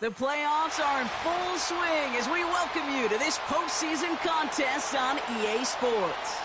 The playoffs are in full swing as we welcome you to this postseason contest on EA Sports.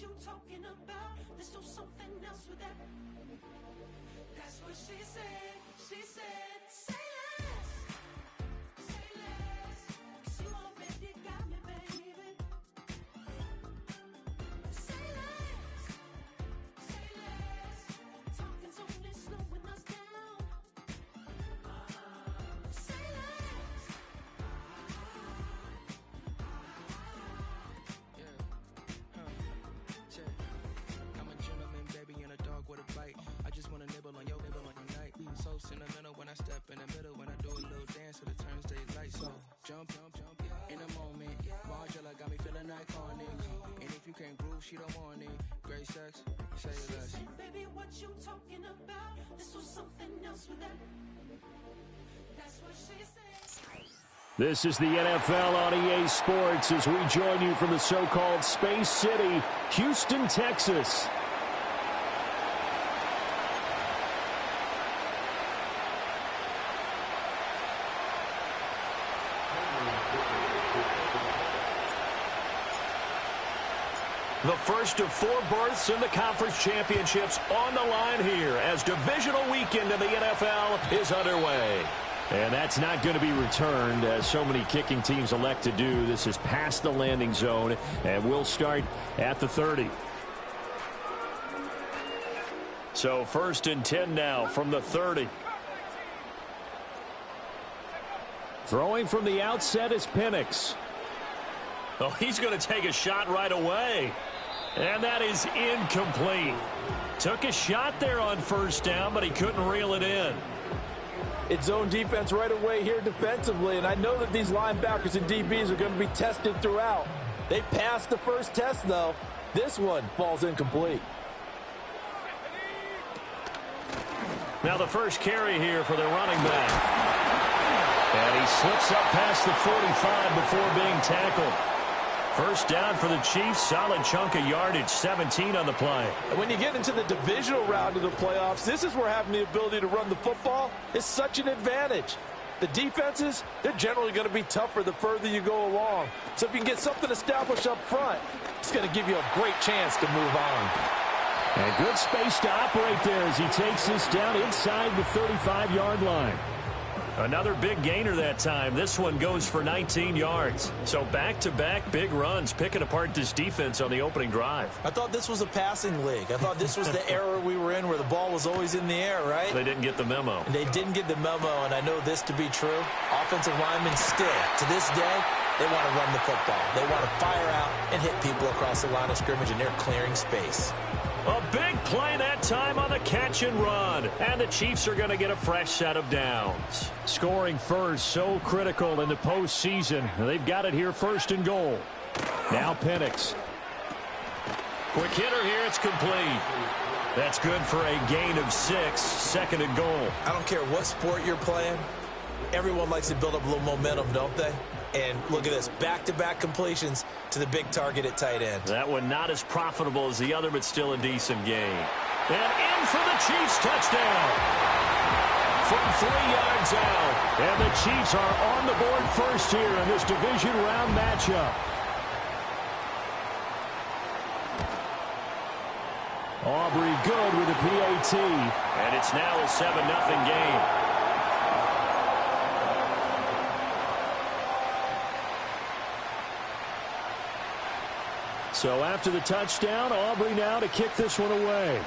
You talking about? Let's do something else with that. That's what she said. She said, say less. Say less. 'Cause you already got me, baby. Say less. Say less. Talking's only slowing us down. Say less. I'm a gentleman, baby, and a dog with a bite. I just wanna nibble on your night. So sentimental when I step in the middle. When I do a little dance, so the turns daylight. So jump, in a moment. Margella got me feeling iconic. And if you can't groove, she don't want it. Great sex, say less. Baby, what you talking about? Let's do something else with that. That's what she said. This is the NFL on EA Sports as we join you from the so-called Space City, Houston, Texas. The first of 4 berths in the conference championships on the line here as divisional weekend in the NFL is underway. And that's not going to be returned, as so many kicking teams elect to do. This is past the landing zone, and we'll start at the 30. So 1st and 10 now from the 30. Throwing from the outset is Penix. Oh, he's going to take a shot right away. And that is incomplete. Took a shot there on 1st down, but he couldn't reel it in. It's zone defense right away here defensively, and I know that these linebackers and DBs are going to be tested throughout. They passed the first test, though. This one falls incomplete. Now the first carry here for the running back. And he slips up past the 45 before being tackled. 1st down for the Chiefs. Solid chunk of yardage, 17 on the play. And when you get into the divisional round of the playoffs, this is where having the ability to run the football is such an advantage. The defenses, they're generally going to be tougher the further you go along. So if you can get something established up front, it's going to give you a great chance to move on. And good space to operate there as he takes this down inside the 35-yard line. Another big gainer that time. This one goes for 19 yards. So back-to-back big runs, picking apart this defense on the opening drive. I thought this was a passing league. I thought this was the era we were in where the ball was always in the air, right? They didn't get the memo. They didn't get the memo, and I know this to be true. Offensive linemen still, to this day, they want to run the football. They want to fire out and hit people across the line of scrimmage, and they're clearing space. A big play that time on the catch and run. And the Chiefs are going to get a fresh set of downs. Scoring first, so critical in the postseason. They've got it here 1st and goal. Now Penix. Quick hitter here, it's complete. That's good for a gain of 6, 2nd and goal. I don't care what sport you're playing. Everyone likes to build up a little momentum, don't they? And look at this, back-to-back completions to the big target at tight end. That one not as profitable as the other, but still a decent gain. And in for the Chiefs touchdown. From 3 yards out. And the Chiefs are on the board first here in this division round matchup. Aubrey good with the PAT. And it's now a 7-0 game. So after the touchdown, Aubrey now to kick this one away.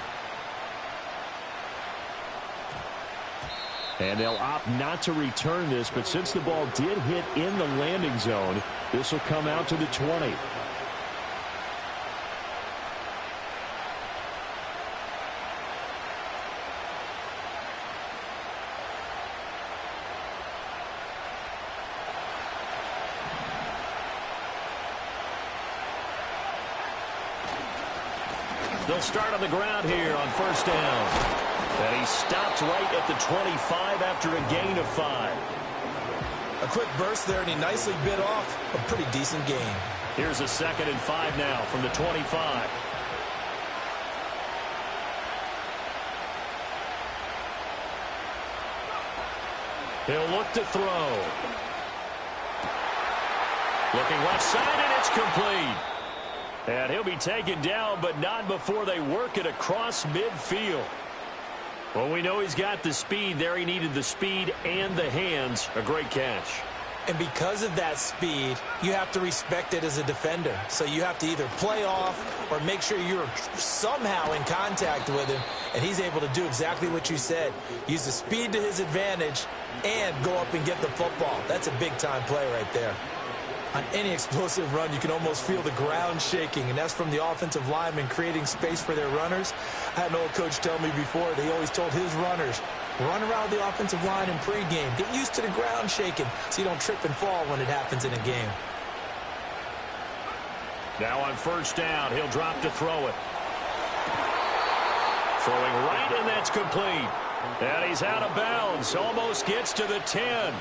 And they'll opt not to return this, but since the ball did hit in the landing zone, this will come out to the 20. They'll start on the ground here on first down. And he stopped right at the 25 after a gain of 5. A quick burst there, and he nicely bit off a pretty decent gain. Here's a 2nd and 5 now from the 25. He'll look to throw. Looking left side, and it's complete. And he'll be taken down, but not before they work it across midfield. Well, we know he's got the speed there. He needed the speed and the hands. A great catch. And because of that speed, you have to respect it as a defender. So you have to either play off or make sure you're somehow in contact with him. And he's able to do exactly what you said. Use the speed to his advantage and go up and get the football. That's a big-time play right there. On any explosive run, you can almost feel the ground shaking, and that's from the offensive linemen creating space for their runners. I had an old coach tell me before that he always told his runners, run around the offensive line in pregame. Get used to the ground shaking so you don't trip and fall when it happens in a game. Now on first down, he'll drop to throw it. Throwing right, and that's complete. And he's out of bounds. Almost gets to the 10.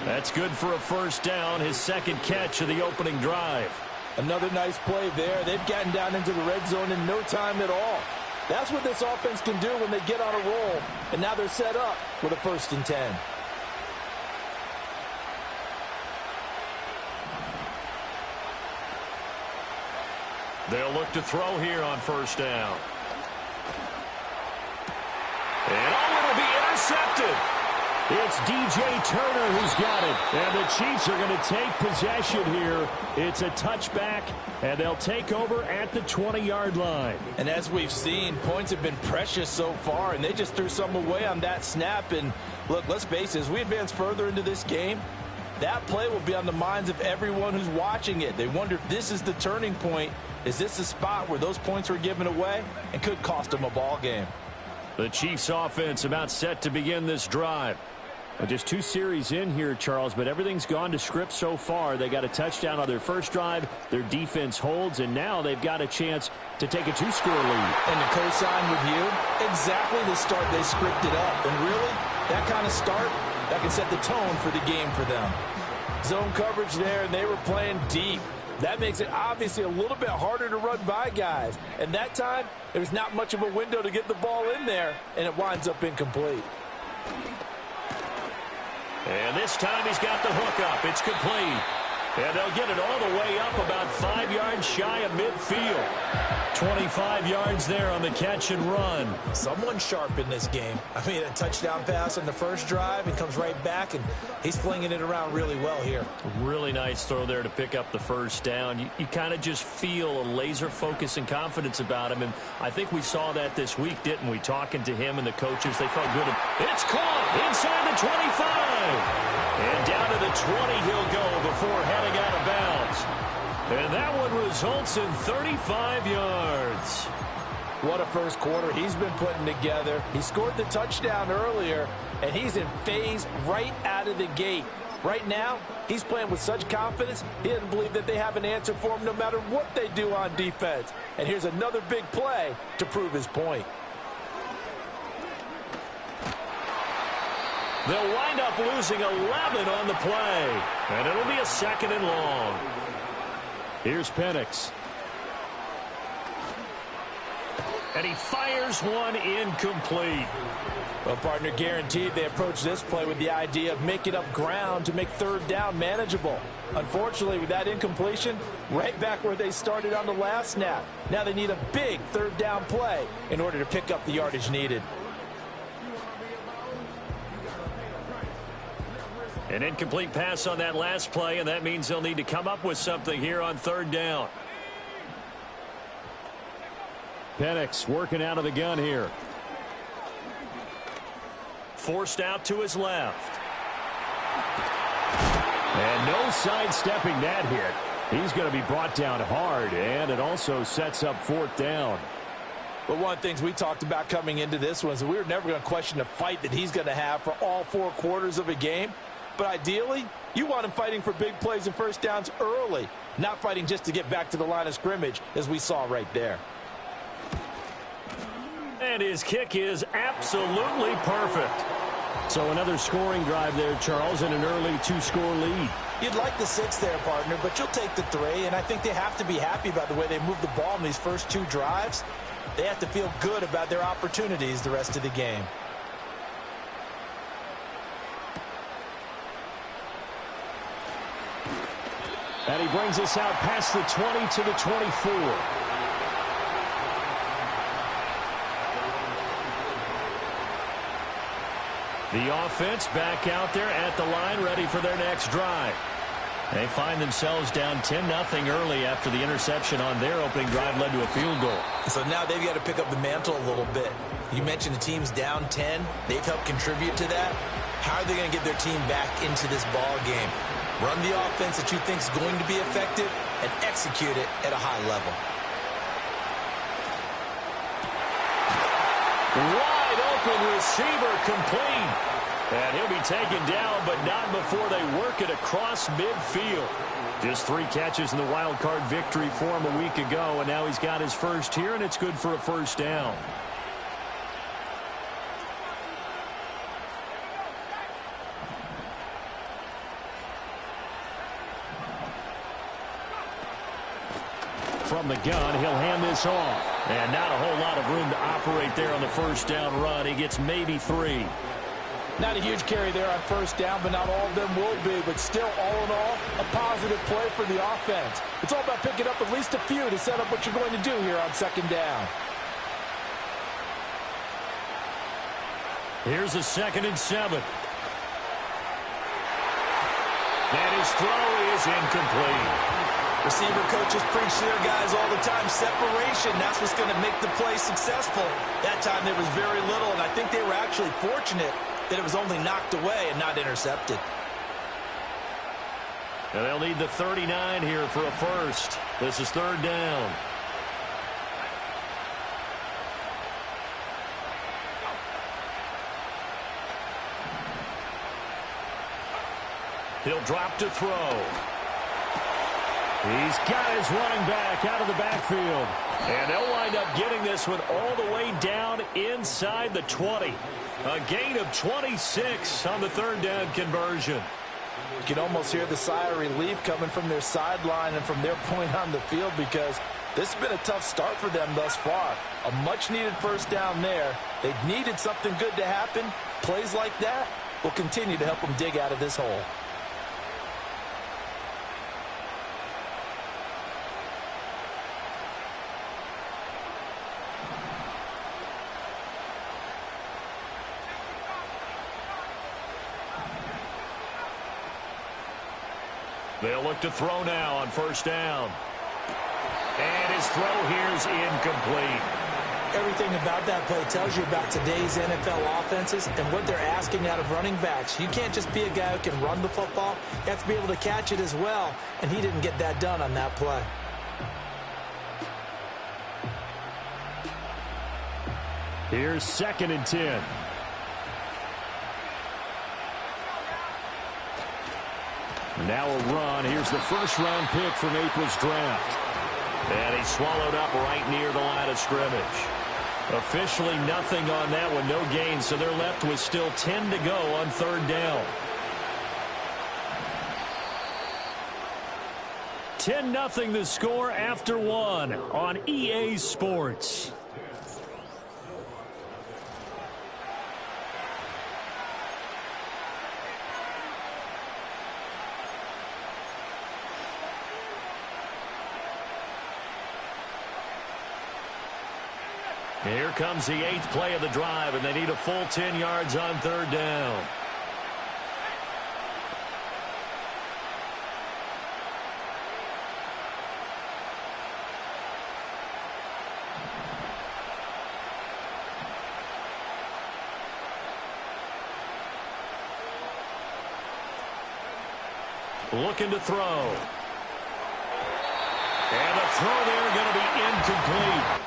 That's good for a first down, his 2nd catch of the opening drive. Another nice play there. They've gotten down into the red zone in no time at all. That's what this offense can do when they get on a roll. And now they're set up with a 1st and 10. They'll look to throw here on first down. And it'll be intercepted. It's DJ Turner who's got it. And the Chiefs are going to take possession here. It's a touchback, and they'll take over at the 20-yard line. And as we've seen, points have been precious so far, and they just threw some away on that snap. And look, let's face it, as we advance further into this game, that play will be on the minds of everyone who's watching it. They wonder if this is the turning point. Is this the spot where those points were given away and could cost them a ball game? The Chiefs offense about set to begin this drive. Well, just 2 series in here, Charles, but everything's gone to script so far. They got a touchdown on their first drive. Their defense holds, and now they've got a chance to take a 2-score lead. And to co-sign with you, exactly the start they scripted up. And really, that kind of start, that can set the tone for the game for them. Zone coverage there, and they were playing deep. That makes it obviously a little bit harder to run by guys. And that time, there's not much of a window to get the ball in there, and it winds up incomplete. And this time he's got the hook up. It's complete. And they'll get it all the way up about 5 yards shy of midfield. 25 yards there on the catch and run. Someone sharp in this game. I mean, a touchdown pass on the first drive and comes right back, and he's flinging it around really well here. Really nice throw there to pick up the first down. You kind of just feel a laser focus and confidence about him, and I think we saw that this week, didn't we? Talking to him and the coaches, they felt good. It's caught inside the 25. And down to the 20 he'll go before heading out of bounds. And that one results in 35 yards. What a first quarter he's been putting together. He scored the touchdown earlier, and he's in phase right out of the gate. Right now, he's playing with such confidence, he doesn't believe that they have an answer for him no matter what they do on defense. And here's another big play to prove his point. They'll wind up losing 11 on the play. And it'll be a 2nd and long. Here's Penix. And he fires one incomplete. Well, partner, guaranteed they approach this play with the idea of making up ground to make 3rd down manageable. Unfortunately, with that incompletion, right back where they started on the last snap. Now they need a big 3rd down play in order to pick up the yardage needed. An incomplete pass on that last play, and that means they'll need to come up with something here on 3rd down. Penix working out of the gun here. Forced out to his left. And no sidestepping that hit. He's going to be brought down hard, and it also sets up fourth down. But one of the things we talked about coming into this one is that we were never going to question the fight that he's going to have for all 4 quarters of a game. But ideally, you want him fighting for big plays and first downs early, not fighting just to get back to the line of scrimmage, as we saw right there. And his kick is absolutely perfect. So another scoring drive there, Charles, and an early 2-score lead. You'd like the 6 there, partner, but you'll take the 3, and I think they have to be happy about the way they moved the ball in these first 2 drives. They have to feel good about their opportunities the rest of the game. And he brings us out past the 20 to the 24. The offense back out there at the line, ready for their next drive. They find themselves down 10-0 early after the interception on their opening drive led to a field goal. So now they've got to pick up the mantle a little bit. You mentioned the team's down 10. They've helped contribute to that. How are they going to get their team back into this ball game? Run the offense that you think is going to be effective and execute it at a high level. Wide open receiver complete. And he'll be taken down, but not before they work it across midfield. Just 3 catches in the wild card victory for him a week ago, and now he's got his first here, and it's good for a first down. From the gun, he'll hand this off. And not a whole lot of room to operate there on the first down run. He gets maybe 3. Not a huge carry there on first down, but not all of them will be. But still, all in all, a positive play for the offense. It's all about picking up at least a few to set up what you're going to do here on second down. Here's a 2nd and 7. And his throw is incomplete. Receiver coaches preach to their guys all the time. Separation, that's what's going to make the play successful. That time there was very little, and I think they were actually fortunate that it was only knocked away and not intercepted. And they'll need the 39 here for a first. This is 3rd down. He'll drop to throw. He's got his running back out of the backfield. And they'll wind up getting this one all the way down inside the 20. A gain of 26 on the 3rd down conversion. You can almost hear the sigh of relief coming from their sideline and from their point on the field, because this has been a tough start for them thus far. A much-needed first down there. They've needed something good to happen. Plays like that will continue to help them dig out of this hole. They'll look to throw now on first down. And his throw here is incomplete. Everything about that play tells you about today's NFL offenses and what they're asking out of running backs. You can't just be a guy who can run the football. You have to be able to catch it as well, and he didn't get that done on that play. Here's 2nd and 10. Now a run. Here's the first-round pick from April's draft. And he's swallowed up right near the line of scrimmage. Officially nothing on that one, no gain, so they're left with still 10 to go on 3rd down. 10-0 the score after 1 on EA Sports. Here comes the 8th play of the drive, and they need a full 10 yards on 3rd down. looking to throw. And the throw there going to be incomplete.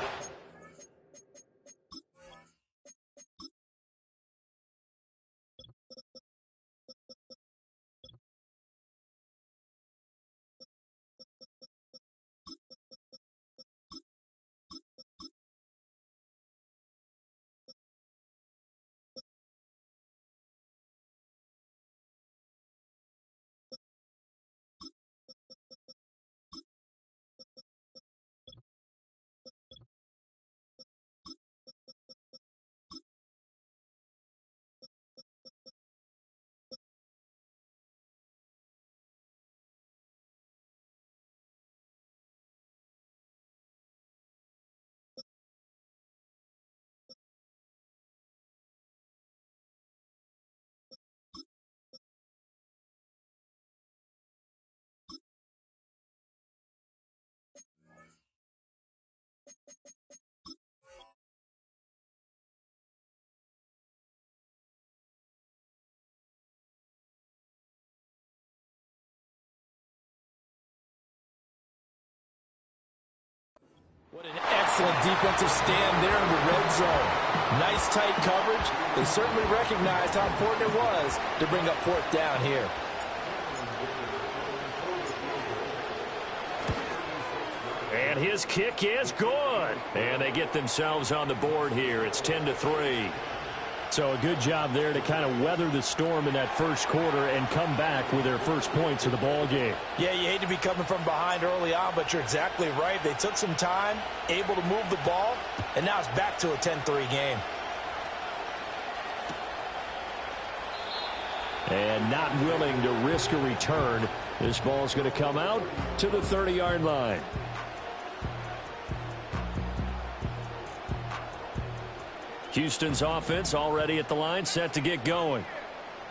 What an excellent defensive stand there in the red zone. Nice tight coverage. They certainly recognized how important it was to bring up fourth down here. And his kick is good. And they get themselves on the board here. It's 10-3. So a good job there to kind of weather the storm in that first quarter and come back with their first points of the ball game. Yeah, you hate to be coming from behind early on, but you're exactly right. They took some time, able to move the ball, and now it's back to a 10-3 game. And not willing to risk a return. This ball's going to come out to the 30-yard line. Houston's offense already at the line, set to get going.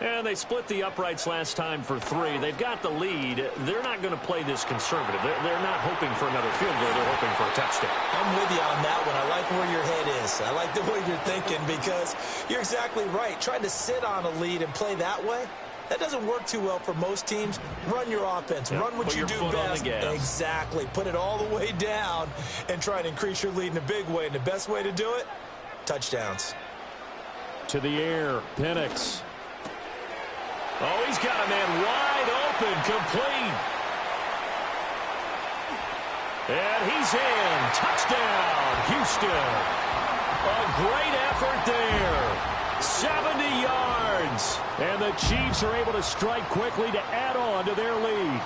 And they split the uprights last time for 3. They've got the lead. They're not going to play this conservative. They're not hoping for another field goal. They're hoping for a touchdown. I'm with you on that one. I like where your head is. I like the way you're thinking because you're exactly right. Trying to sit on a lead and play that way, that doesn't work too well for most teams. Run your offense. Run what you do best. Exactly. Put it all the way down and try and increase your lead in a big way. And the best way to do it, touchdowns. To the air, Penix. Oh, he's got a man wide open, complete. And he's in. Touchdown, Houston. A great effort there. 70 yards. And the Chiefs are able to strike quickly to add on to their lead.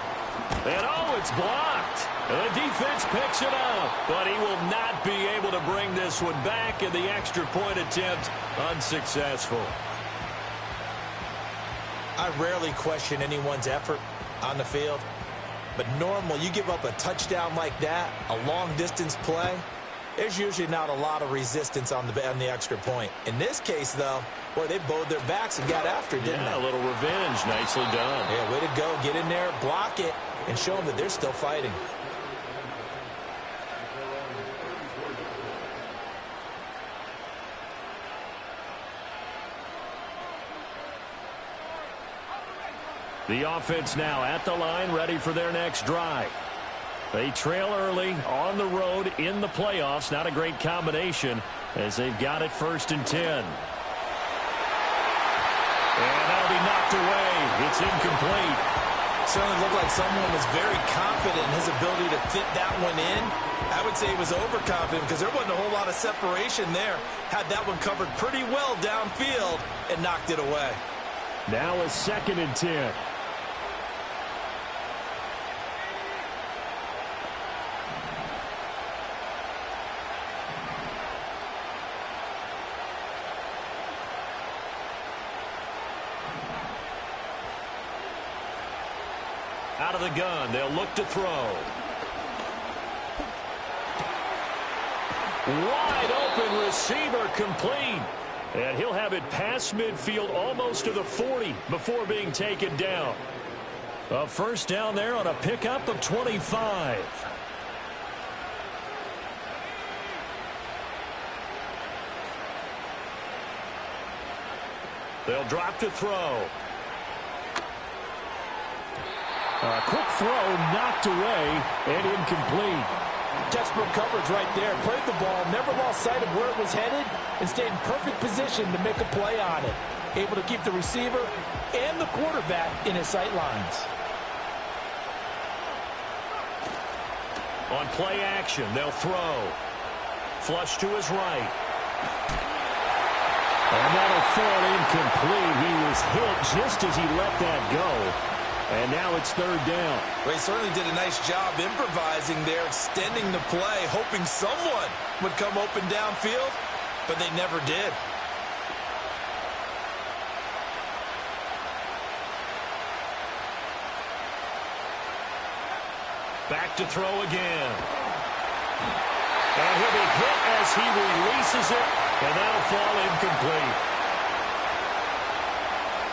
And oh, it's blocked. And the defense picks it up. But he will not be able to bring this one back, and the extra point attempt unsuccessful. I rarely question anyone's effort on the field. But normal, you give up a touchdown like that, a long-distance play, there's usually not a lot of resistance on the extra point. In this case, though, boy, they bowed their backs and got after it, didn't they? Yeah, a little revenge. Nicely done. Yeah, way to go. Get in there, block it, and show them that they're still fighting. The offense now at the line, ready for their next drive. They trail early on the road in the playoffs. Not a great combination as they've got it 1st and 10. And that'll be knocked away. It's incomplete. Certainly looked like someone was very confident in his ability to fit that one in. I would say he was overconfident because there wasn't a whole lot of separation there. Had that one covered pretty well downfield and knocked it away. Now a 2nd and 10. Out of the gun, they'll look to throw. Wide open receiver, complete. And he'll have it past midfield almost to the 40 before being taken down. A first down there on a pickup of 25. They'll drop to throw. Quick throw knocked away and incomplete. Textbook coverage right there. Played the ball, never lost sight of where it was headed, and stayed in perfect position to make a play on it. Able to keep the receiver and the quarterback in his sight lines. On play action, they'll throw. Flush to his right. And that'll fall incomplete. He was hit just as he let that go. And now it's third down. Well, he certainly did a nice job improvising there, extending the play, hoping someone would come open downfield, but they never did. Back to throw again. And he'll be hit as he releases it, and that'll fall incomplete.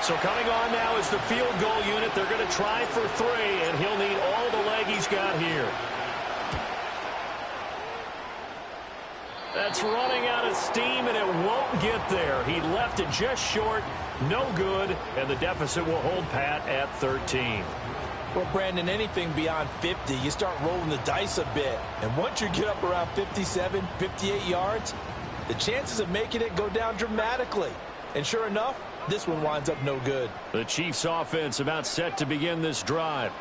So coming on now is the field goal unit. They're going to try for 3, and he'll need all the leg he's got here. That's running out of steam, and it won't get there. He left it just short, no good, and the deficit will hold pat at 13. Well, Brandon, anything beyond 50, you start rolling the dice a bit. And once you get up around 57, 58 yards, the chances of making it go down dramatically. And sure enough, this one winds up no good. The Chiefs offense about set to begin this drive.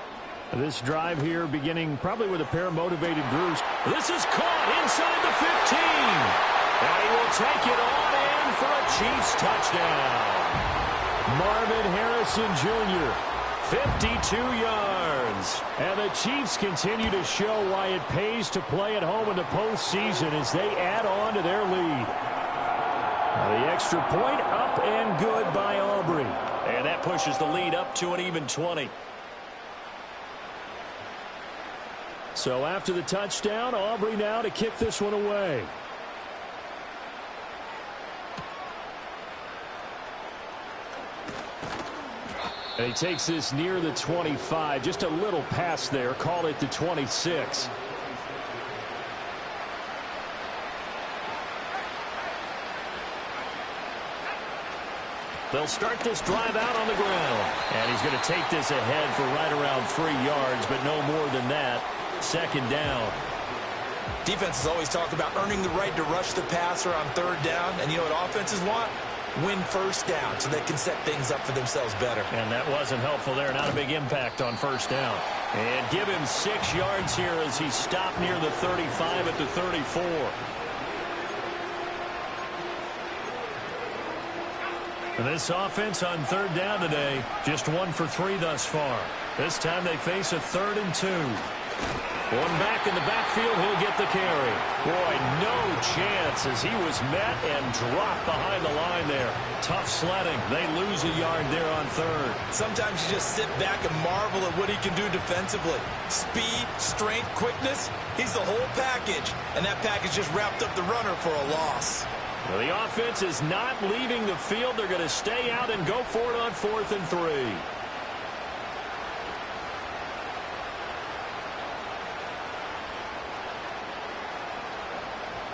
This drive here beginning probably with a pair of motivated groups. This is caught inside the 15. And he will take it on in for a Chiefs touchdown. Marvin Harrison Jr., 52 yards. And the Chiefs continue to show why it pays to play at home in the postseason as they add on to their lead. The extra point up and good by Aubrey. And that pushes the lead up to an even 20. So after the touchdown, Aubrey now to kick this one away. And he takes this near the 25. Just a little pass there. Call it the 26. They'll start this drive out on the ground. And he's going to take this ahead for right around 3 yards, but no more than that. Second down. Defenses always talk about earning the right to rush the passer on third down. And you know what offenses want? Win first down so they can set things up for themselves better. And that wasn't helpful there. Not a big impact on first down. And give him 6 yards here as he stopped near the 35 at the 34. And this offense on third down today, just 1 for 3 thus far. This time they face a 3rd and 2. One back in the backfield, he'll get the carry. Boy, no chance as he was met and dropped behind the line there. Tough sledding. They lose a yard there on 3rd. Sometimes you just sit back and marvel at what he can do defensively. Speed, strength, quickness, he's the whole package. And that package just wrapped up the runner for a loss. Well, the offense is not leaving the field. They're going to stay out and go for it on 4th and 3.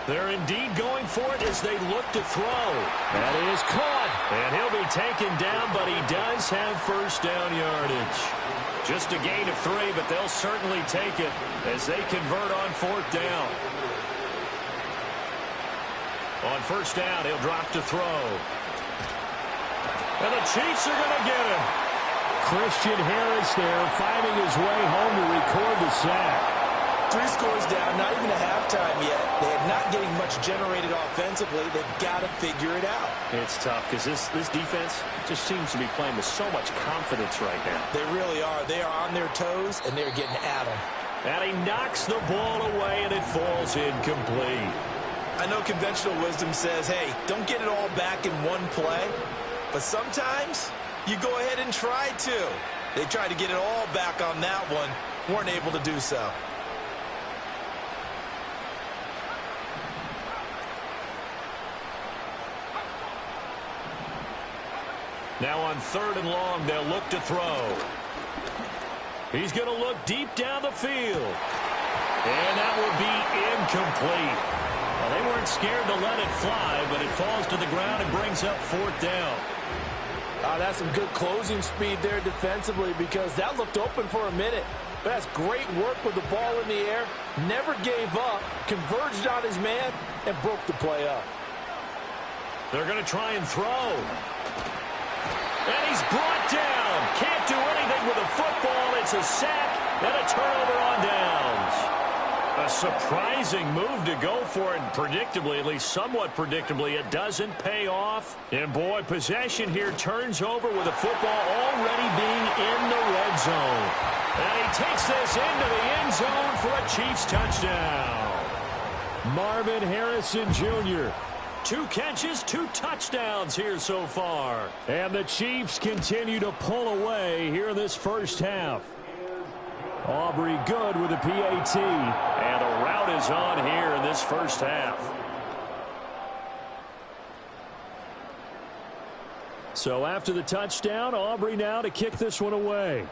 They're indeed going for it as they look to throw. That is caught. And he'll be taken down, but he does have first down yardage. Just a gain of 3, but they'll certainly take it as they convert on 4th down. On first down, he'll drop to throw. And the Chiefs are going to get him. Christian Harris there finding his way home to record the sack. 3 scores down, not even a halftime yet. They are not getting much generated offensively. They've got to figure it out. It's tough because this defense just seems to be playing with so much confidence right now. They really are. They are on their toes, and they're getting at them. And he knocks the ball away, and it falls incomplete. I know conventional wisdom says, hey, don't get it all back in one play. But sometimes you go ahead and try to. They tried to get it all back on that one. Weren't able to do so. Now on 3rd and long, they'll look to throw. He's going to look deep down the field. And that will be incomplete. Well, they weren't scared to let it fly, but it falls to the ground and brings up 4th down. That's some good closing speed there defensively because that looked open for a minute. But that's great work with the ball in the air. Never gave up, converged on his man, and broke the play up. They're going to try and throw. And he's brought down. Can't do anything with the football. It's a sack and a turnover on downs. A surprising move to go for it, and predictably, at least somewhat predictably, it doesn't pay off. And boy, possession here turns over with the football already being in the red zone. And he takes this into the end zone for a Chiefs touchdown. Marvin Harrison Jr. 2 catches, 2 touchdowns here so far. And the Chiefs continue to pull away here in this first half. Aubrey good with the PAT. And the route is on here in this first half. So after the touchdown, Aubrey now to kick this one away.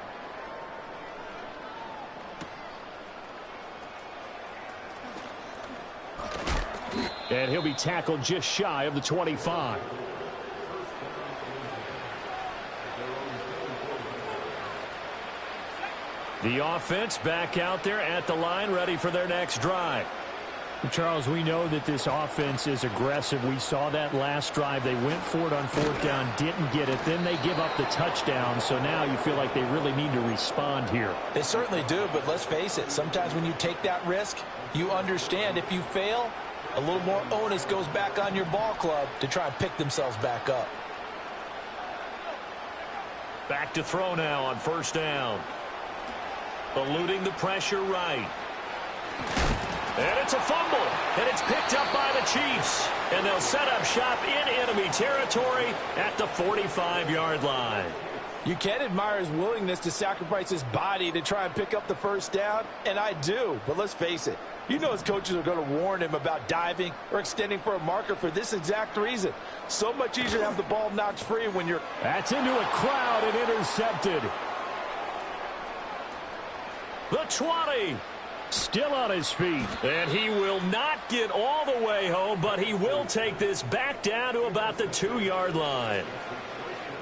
And he'll be tackled just shy of the 25. The offense back out there at the line, ready for their next drive. Charles, we know that this offense is aggressive. We saw that last drive. They went for it on 4th down, didn't get it. Then they give up the touchdown. So now you feel like they really need to respond here. They certainly do, but let's face it. Sometimes when you take that risk, you understand if you fail, a little more onus goes back on your ball club to try and pick themselves back up. Back to throw now on 1st down. Eluding the pressure right. And it's a fumble. And it's picked up by the Chiefs. And they'll set up shop in enemy territory at the 45-yard line. You can admire his willingness to sacrifice his body to try and pick up the 1st down, and I do. But let's face it. You know his coaches are going to warn him about diving or extending for a marker for this exact reason. So much easier to have the ball knocked free when you're... That's into a crowd and intercepted. The 20. Still on his feet. And he will not get all the way home, but he will take this back down to about the 2-yard line.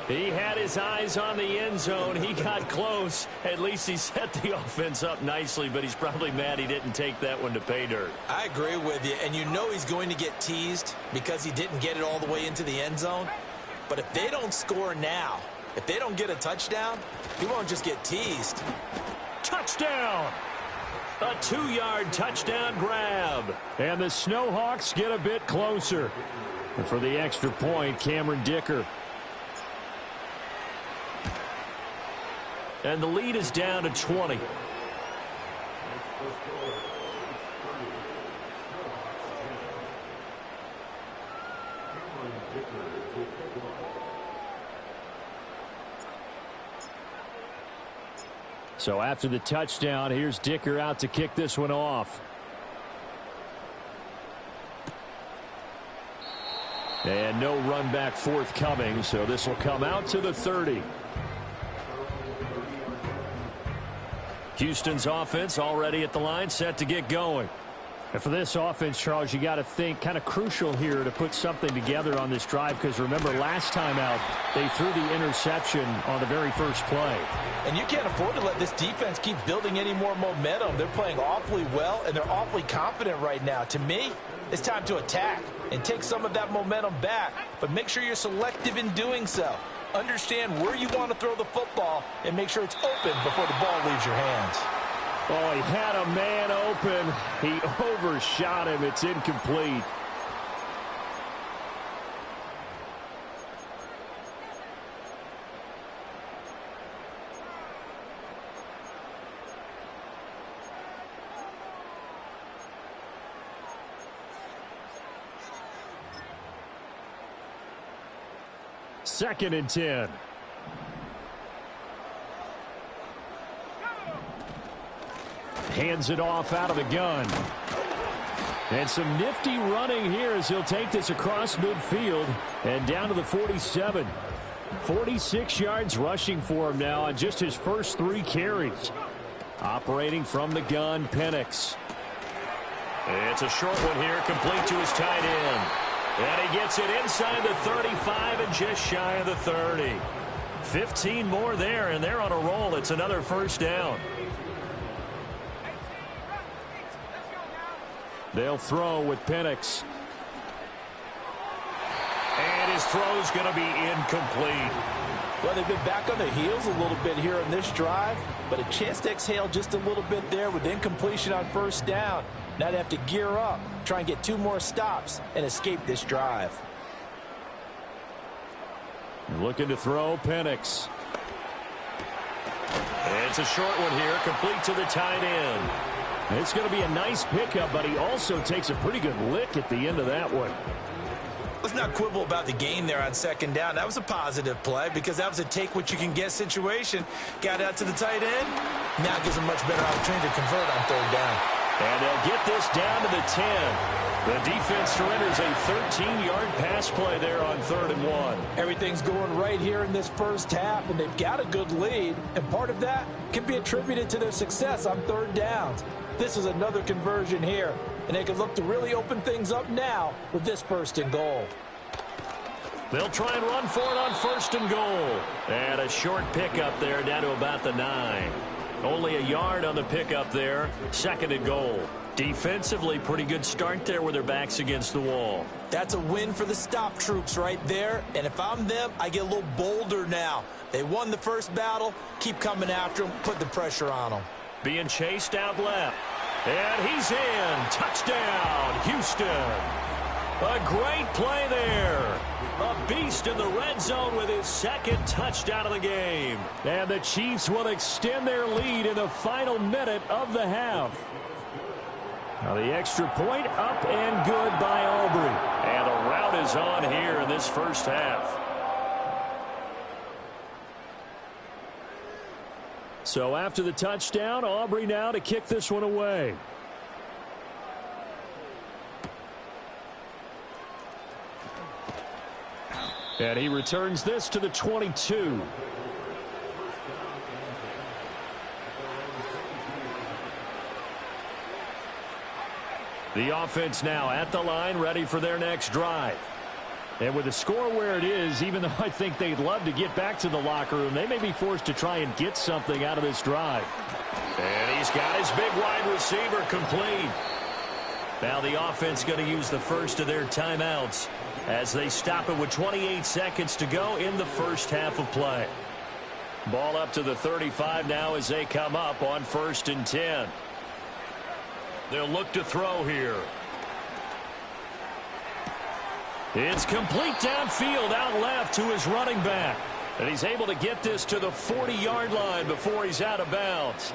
He had his eyes on the end zone. He got close. At least he set the offense up nicely, but he's probably mad he didn't take that one to pay dirt. I agree with you, and you know he's going to get teased because he didn't get it all the way into the end zone. But if they don't score now, if they don't get a touchdown, he won't just get teased. Touchdown! A 2-yard touchdown grab. And the Snowhawks get a bit closer. And for the extra point, Cameron Dicker. And the lead is down to 20. So after the touchdown, here's Dicker out to kick this one off. And no run back forthcoming, so this will come out to the 30. Houston's offense already at the line, set to get going. And for this offense, Charles, you got to think kind of crucial here to put something together on this drive, because remember last time out they threw the interception on the very first play. And you can't afford to let this defense keep building any more momentum. They're playing awfully well, and they're awfully confident right now. To me, it's time to attack and take some of that momentum back, but make sure you're selective in doing so. Understand where you want to throw the football and make sure it's open before the ball leaves your hands. Oh, he had a man open. He overshot him. It's incomplete. Second and 10. Hands it off out of the gun. And some nifty running here as he'll take this across midfield and down to the 47. 46 yards rushing for him now on just his first 3 carries. Operating from the gun, Penix. It's a short one here, complete to his tight end. And he gets it inside the 35 and just shy of the 30. 15 more there, and they're on a roll. It's another first down. They'll throw with Penix. And his throw's going to be incomplete. Well, they've been back on their heels a little bit here in this drive, but a chance to exhale just a little bit there with incompletion on first down. Now they have to gear up, try and get 2 more stops, and escape this drive. Looking to throw, Penix. It's a short one here, complete to the tight end. It's going to be a nice pickup, but he also takes a pretty good lick at the end of that one. Let's not quibble about the gain there on second down. That was a positive play because that was a take-what-you-can-get situation. Got out to the tight end. Now it gives them much better opportunity to convert on third down. And they'll get this down to the 10. The defense surrenders a 13-yard pass play there on 3rd and 1. Everything's going right here in this first half, and they've got a good lead, and part of that can be attributed to their success on third downs. This is another conversion here, and they can look to really open things up now with this 1st and goal. They'll try and run for it on 1st and goal. And a short pickup there down to about the 9. Only a yard on the pickup there. 2nd and goal. Defensively, pretty good start there with their backs against the wall. That's a win for the stop troops right there. And if I'm them, I get a little bolder now. They won the first battle. Keep coming after them. Put the pressure on them. Being chased out left. And he's in. Touchdown, Houston. A great play there. A beast in the red zone with his 2nd touchdown of the game. And the Chiefs will extend their lead in the final minute of the half. Now the extra point up and good by Aubrey. And the rout is on here in this first half. So after the touchdown, Aubrey now to kick this one away. And he returns this to the 22. The offense now at the line, ready for their next drive. And with the score where it is, even though I think they'd love to get back to the locker room, they may be forced to try and get something out of this drive. And he's got his big wide receiver complete. Now the offense going to use the first of their timeouts as they stop it with 28 seconds to go in the first half of play. Ball up to the 35 now as they come up on 1st and 10. They'll look to throw here. It's complete downfield out left to his running back. And he's able to get this to the 40-yard line before he's out of bounds.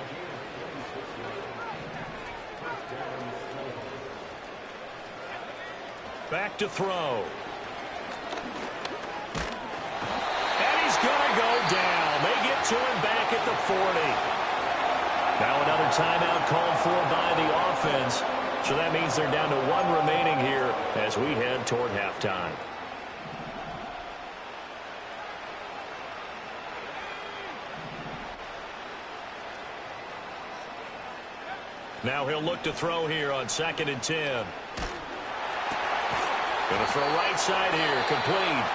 Back to throw. And he's going to go down. They get to him back at the 40. Now another timeout called for by the offense. So that means they're down to 1 remaining here as we head toward halftime. Now he'll look to throw here on 2nd and 10. Going to throw right side here, complete.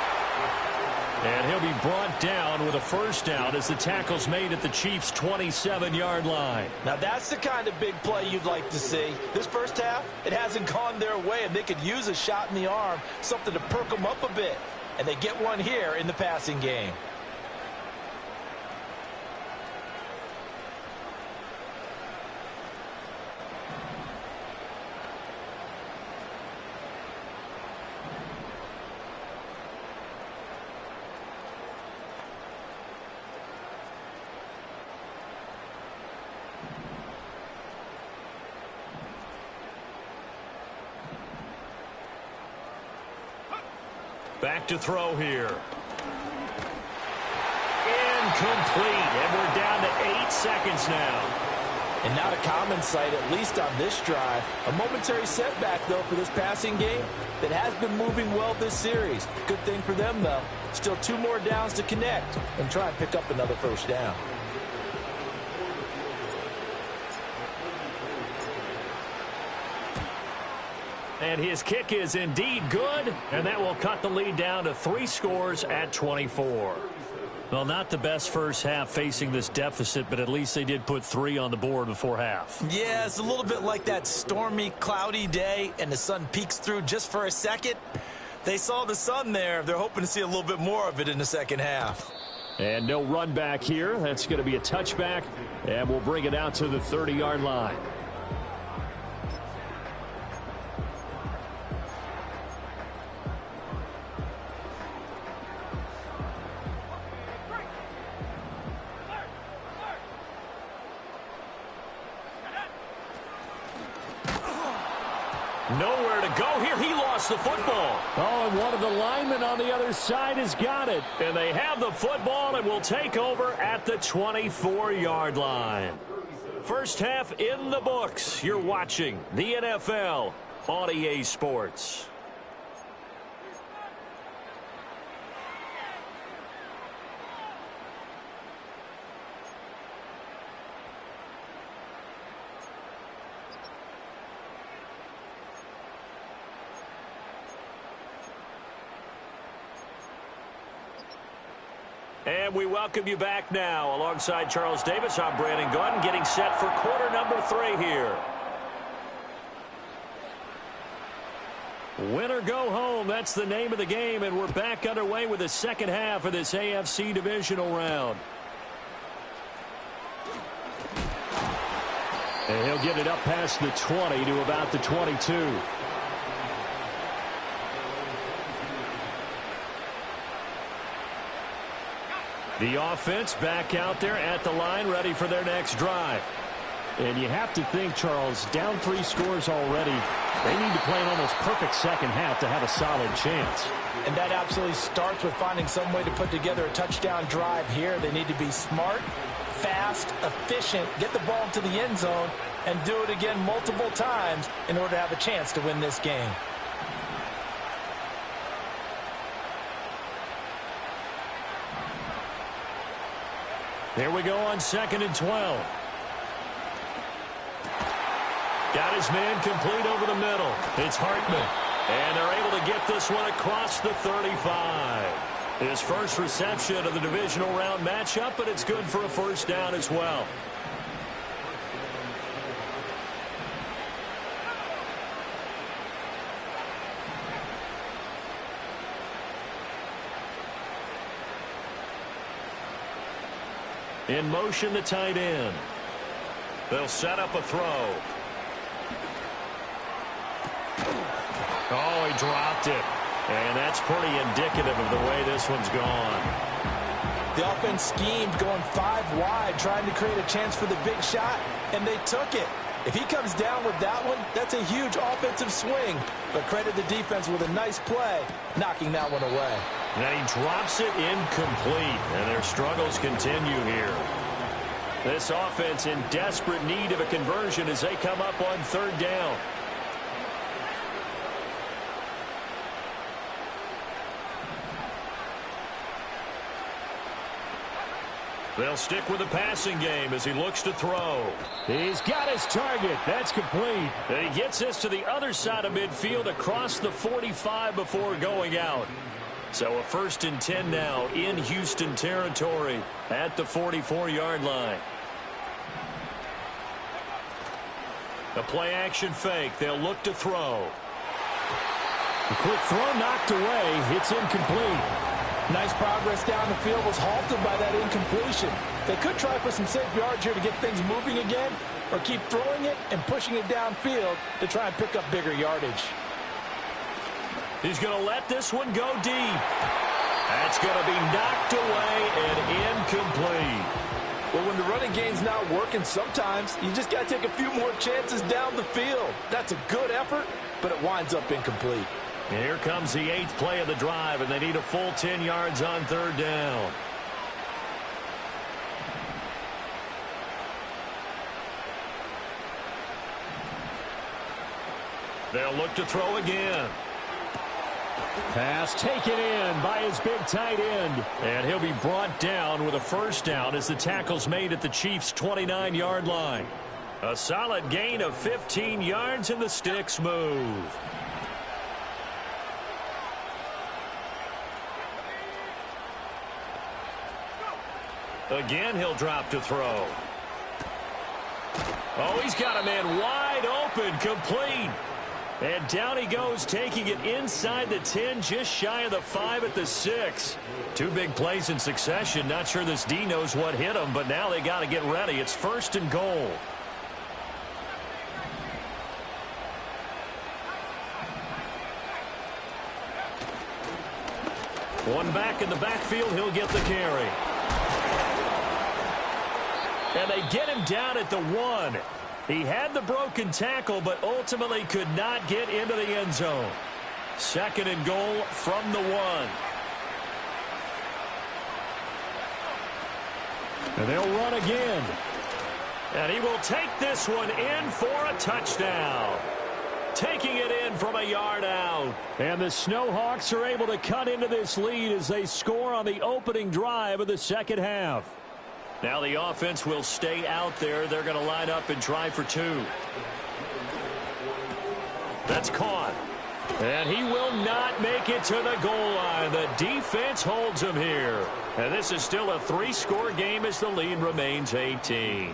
And he'll be brought down with a first down as the tackle's made at the Chiefs' 27-yard line. Now that's the kind of big play you'd like to see. This first half, it hasn't gone their way, and they could use a shot in the arm, something to perk them up a bit. And they get one here in the passing game. Back to throw here. Incomplete. And we're down to 8 seconds now. And not a common sight, at least on this drive. A momentary setback, though, for this passing game that has been moving well this series. Good thing for them, though. Still 2 more downs to connect and try and pick up another first down. And his kick is indeed good, and that will cut the lead down to 3 scores at 24. Well, not the best first half facing this deficit, but at least they did put 3 on the board before half. Yeah, it's a little bit like that stormy, cloudy day, and the sun peeks through just for a second. They saw the sun there. They're hoping to see a little bit more of it in the second half. And no run back here. That's going to be a touchback, and we'll bring it out to the 30-yard line. Nowhere to go here. He lost the football. Oh, and one of the linemen on the other side has got it. And they have the football and will take over at the 24-yard line. First half in the books. You're watching the NFL on EA Sports. And we welcome you back now. Alongside Charles Davis, I'm Brandon Gunn, getting set for quarter number 3 here. Win or go home, that's the name of the game, and we're back underway with the second half of this AFC divisional round. And he'll get it up past the 20 to about the 22. The offense back out there at the line, ready for their next drive. And you have to think, Charles, down 3 scores already. They need to play an almost perfect second half to have a solid chance. And that absolutely starts with finding some way to put together a touchdown drive here. They need to be smart, fast, efficient, get the ball into the end zone, and do it again multiple times in order to have a chance to win this game. Here we go on 2nd and 12. Got his man complete over the middle. It's Hartman. And they're able to get this one across the 35. His first reception of the divisional round matchup, but it's good for a first down as well. In motion, the tight end. They'll set up a throw. Oh, he dropped it. And that's pretty indicative of the way this one's gone. The offense schemed going 5 wide, trying to create a chance for the big shot, and they took it. If he comes down with that one, that's a huge offensive swing. But credit the defense with a nice play, knocking that one away. And he drops it incomplete, and their struggles continue here. This offense in desperate need of a conversion as they come up on 3rd down. They'll stick with the passing game as he looks to throw. He's got his target. That's complete. And he gets this to the other side of midfield across the 45 before going out. So a 1st and 10 now in Houston territory at the 44-yard line. The play action fake. They'll look to throw. A quick throw knocked away. It's incomplete. Nice progress down the field, was halted by that incompletion. They could try for some safe yards here to get things moving again, or keep throwing it and pushing it downfield to try and pick up bigger yardage. He's going to let this one go deep. That's going to be knocked away and incomplete. Well, when the running game's not working, sometimes you just got to take a few more chances down the field. That's a good effort, but it winds up incomplete. And here comes the 8th play of the drive, and they need a full 10 yards on 3rd down. They'll look to throw again. Pass taken in by his big tight end. And he'll be brought down with a first down as the tackle's made at the Chiefs' 29-yard line. A solid gain of 15 yards, and the sticks move. Again, he'll drop to throw. Oh, he's got a man wide open, complete. And down he goes, taking it inside the 10, just shy of the 5 at the 6. Two big plays in succession. Not sure this D knows what hit him, but now they got to get ready. It's 1st and goal. One back in the backfield, he'll get the carry. And they get him down at the 1. He had the broken tackle, but ultimately could not get into the end zone. 2nd and goal from the 1. And they'll run again. And he will take this one in for a touchdown. Taking it in from a yard out. And the Snowhawks are able to cut into this lead as they score on the opening drive of the second half. Now the offense will stay out there. They're going to line up and try for 2. That's caught. And he will not make it to the goal line. The defense holds him here. And this is still a 3-score game as the lead remains 18.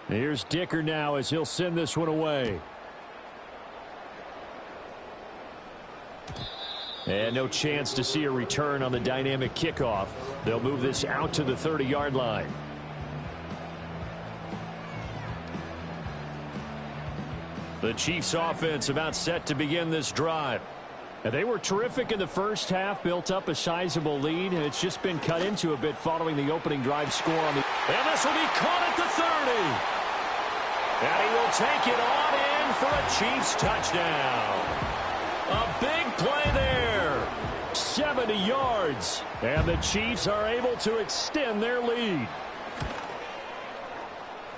Here's Dicker now as he'll send this one away. And no chance to see a return on the dynamic kickoff. They'll move this out to the 30-yard line. The Chiefs offense about set to begin this drive. And they were terrific in the first half, built up a sizable lead, and it's just been cut into a bit following the opening drive score on the... And this will be caught at the 30. And he will take it on in for a Chiefs touchdown. A big play there. 70 yards. And the Chiefs are able to extend their lead.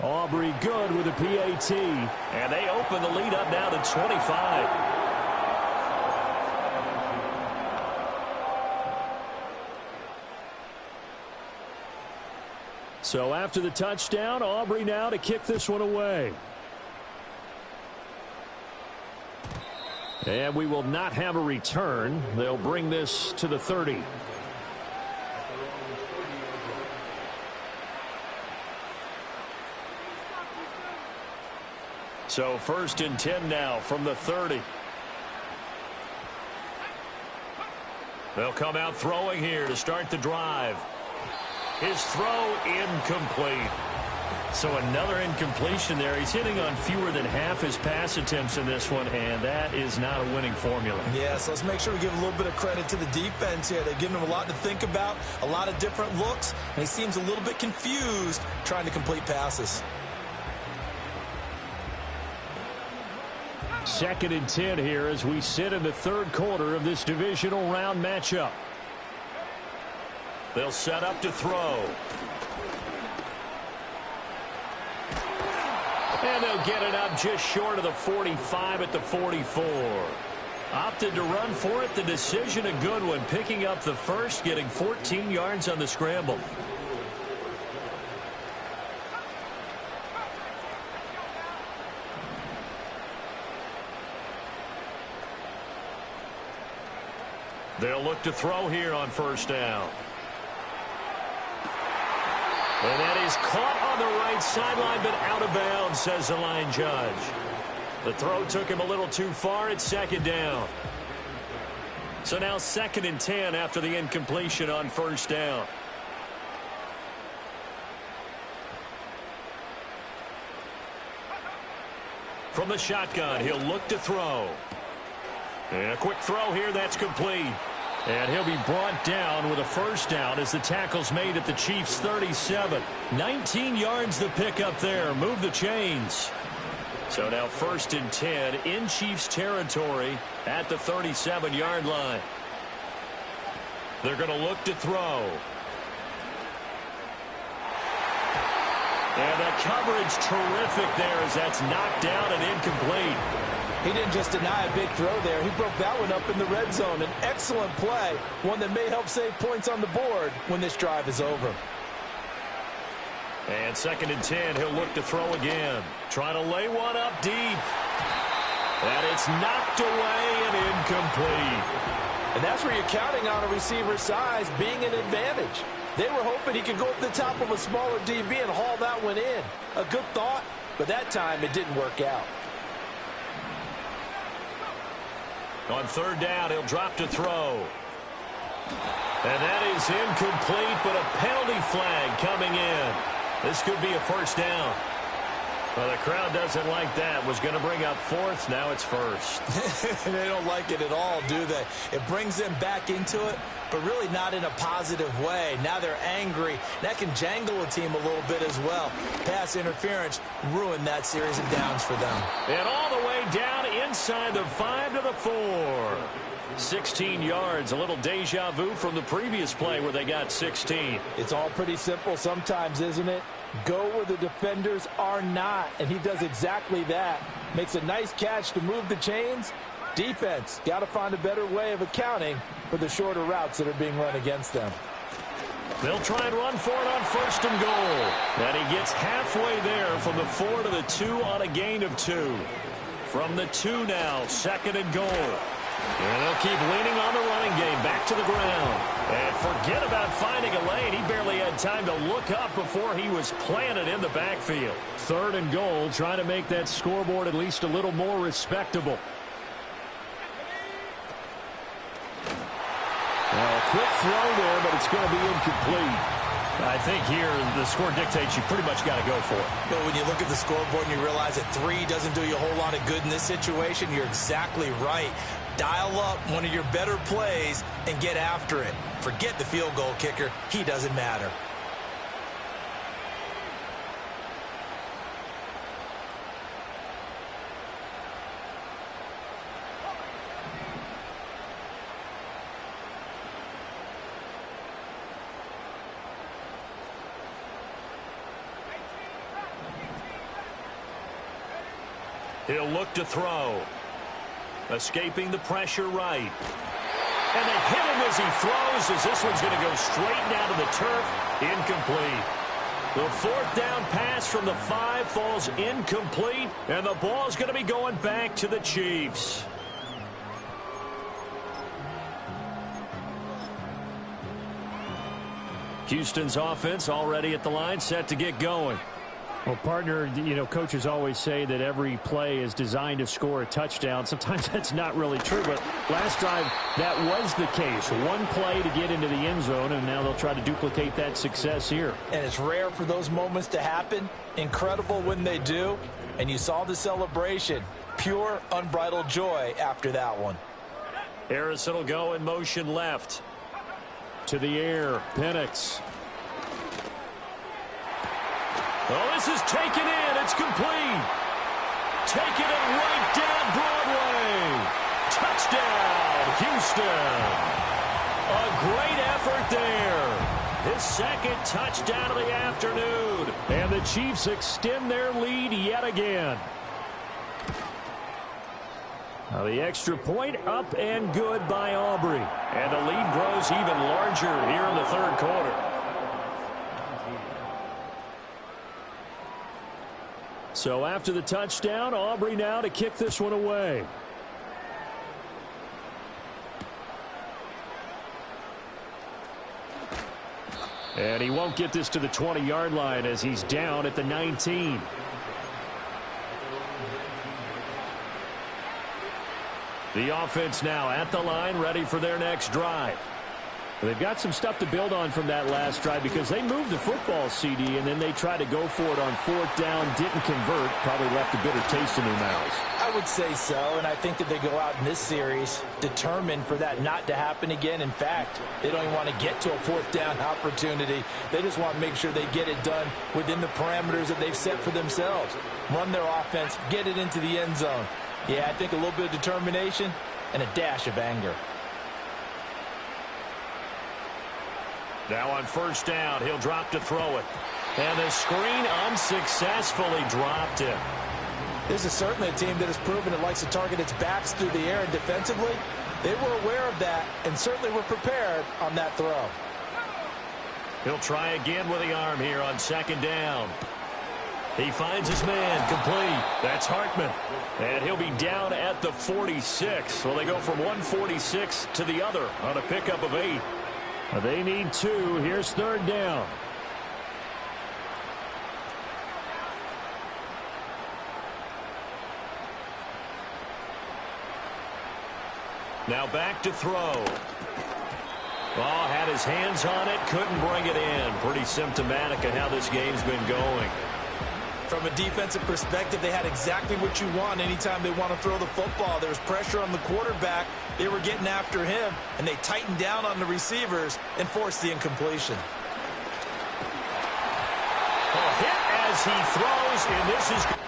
Aubrey good with a PAT. And they open the lead up now to 25. So after the touchdown, Aubrey now to kick this one away. And we will not have a return. They'll bring this to the 30. So 1st and 10 now from the 30. They'll come out throwing here to start the drive. His throw incomplete. So another incompletion there. He's hitting on fewer than half his pass attempts in this one, and that is not a winning formula. Yeah, so let's make sure we give a little bit of credit to the defense here. They're giving him a lot to think about, a lot of different looks, and he seems a little bit confused trying to complete passes. 2nd and 10 here as we sit in the 3rd quarter of this divisional round matchup. They'll set up to throw. And they'll get it up just short of the 45 at the 44. Opted to run for it. The decision a good one. Picking up the first, getting 14 yards on the scramble. They'll look to throw here on 1st down. And that is caught on the right sideline, but out of bounds, says the line judge. The throw took him a little too far. It's 2nd down. So now 2nd and 10 after the incompletion on 1st down. From the shotgun, he'll look to throw. And a quick throw here, that's complete. And he'll be brought down with a 1st down as the tackle's made at the Chiefs' 37. 19 yards the pickup there. Move the chains. So now 1st and 10 in Chiefs territory at the 37-yard line. They're going to look to throw. And the coverage terrific there as that's knocked down and incomplete. He didn't just deny a big throw there. He broke that one up in the red zone. An excellent play, one that may help save points on the board when this drive is over. And 2nd and 10, he'll look to throw again. Trying to lay one up deep. And it's knocked away and incomplete. And that's where you're counting on a receiver's size being an advantage. They were hoping he could go up the top of a smaller DB and haul that one in. A good thought, but that time it didn't work out. On 3rd down, he'll drop to throw. And that is incomplete, but a penalty flag coming in. This could be a 1st down. Well, the crowd doesn't like that. Was going to bring up 4th. Now it's 1st. They don't like it at all, do they? It brings them back into it, but really not in a positive way. Now they're angry. That can jangle a team a little bit as well. Pass interference ruined that series of downs for them. And all the way down inside the 5 to the 4. 16 yards, a little deja vu from the previous play where they got 16. It's all pretty simple sometimes, isn't it? Go where the defenders are not, and he does exactly that. Makes a nice catch to move the chains. Defense, got to find a better way of accounting for the shorter routes that are being run against them. They'll try and run for it on 1st and goal. And he gets halfway there from the 4 to the 2 on a gain of 2. From the 2 now, 2nd and goal. And they'll keep leaning on the running game. Back to the ground. And forget about finding a lane. He barely had time to look up before he was planted in the backfield. 3rd and goal, trying to make that scoreboard at least a little more respectable. Well, a quick throw there, but it's going to be incomplete. I think here the score dictates you pretty much got to go for it. But when you look at the scoreboard and you realize that 3 doesn't do you a whole lot of good in this situation, you're exactly right. Dial up one of your better plays and get after it. Forget the field goal kicker. He doesn't matter. He'll look to throw. Escaping the pressure right. And they hit him as he throws, as this one's going to go straight down to the turf. Incomplete. The 4th down pass from the 5 falls incomplete, and the ball's going to be going back to the Chiefs. Houston's offense already at the line, set to get going. Well, partner, you know, coaches always say that every play is designed to score a touchdown. Sometimes that's not really true, but last drive, that was the case. One play to get into the end zone, and now they'll try to duplicate that success here. And it's rare for those moments to happen. Incredible when they do. And you saw the celebration. Pure, unbridled joy after that one. Harrison will go in motion left. To the air, Penix. Oh, this is taken in. It's complete. Taking it right down Broadway. Touchdown, Houston. A great effort there. His 2nd touchdown of the afternoon. And the Chiefs extend their lead yet again. Now the extra point up and good by Aubrey. And the lead grows even larger here in the 3rd quarter. So after the touchdown, Aubrey now to kick this one away. And he won't get this to the 20-yard line as he's down at the 19. The offense now at the line, ready for their next drive. They've got some stuff to build on from that last drive because they moved the football, CD, and then they tried to go for it on 4th down, didn't convert, probably left a bitter taste in their mouths. I would say so, and I think that they go out in this series determined for that not to happen again. In fact, they don't even want to get to a 4th down opportunity. They just want to make sure they get it done within the parameters that they've set for themselves. Run their offense, get it into the end zone. Yeah, I think a little bit of determination and a dash of anger. Now on 1st down, he'll drop to throw it. And the screen unsuccessfully dropped him. This is certainly a team that has proven it likes to target its backs through the air, and defensively, they were aware of that and certainly were prepared on that throw. He'll try again with the arm here on second down. He finds his man, complete. That's Hartman. And he'll be down at the 46. Well, they go from 146 to the other on a pickup of 8. They need 2. Here's third down. Now back to throw. Oh, had his hands on it, couldn't bring it in. Pretty symptomatic of how this game's been going. From a defensive perspective, they had exactly what you want anytime they want to throw the football. There was pressure on the quarterback. They were getting after him, and they tightened down on the receivers and forced the incompletion. A hit as he throws, and this is...